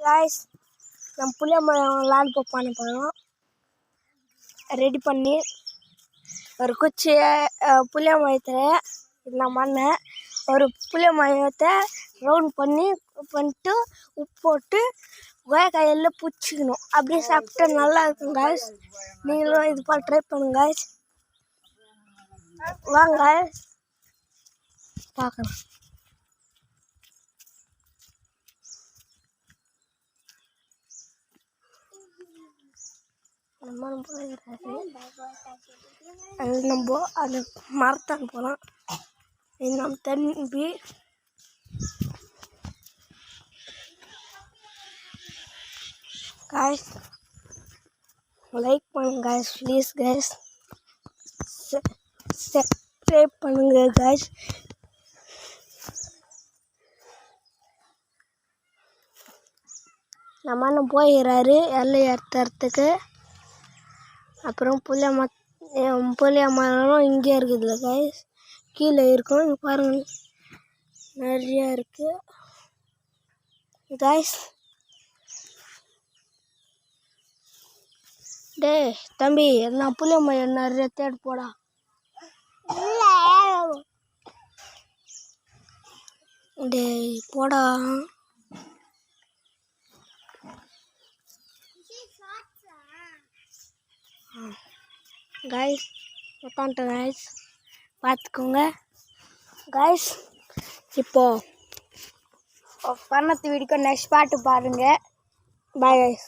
guys நம்ம புளிய மரம் லால் பண்ண போறோம் ரெடி பண்ணி ஒரு குச்சி புளிய மரத்தை நான் பண்ணேன் ஒரு புளிய மரத்தை ரவுண்ட் பண்ணிட்டு உப்பு போட்டு வேகாயில புடிச்சிக்கணும் அப்படியே சாப்பிட்டா நல்லா இருக்கும் गाइस நீங்களும் இது போல ட்ரை பண்ணுங்க गाइस வாங்க பார்க்கலாம் நம்ம அந்த மரத்தான் போகலாம் நம்ம தம்பி गाइस லைக் பண்ணுங்க गाइस ப்ளீஸ் गाइस சப்ஸ்கிரைப் பண்ணுங்க गाइस நம்ம அண்ணன் போயிடுறாரு எல்லை ஏற்றுறதுக்கு அப்புறம் புளிய மரம் இங்கே இருக்குதுல்ல गाइस கீழே இருக்கும் இங்கே பாருங்க நிறையா இருக்குது गाइस டேய் தம்பி நான் புளிய மரம் நிறைய தேடி போடா டேய் போடா गाइस உட்காந்துட்டேன் गाइस பார்த்துக்கோங்க गाइस இப்போ பண்ணத்து வீடியோ நெக்ஸ்ட் பாட்டு பாருங்க பாய் गाइस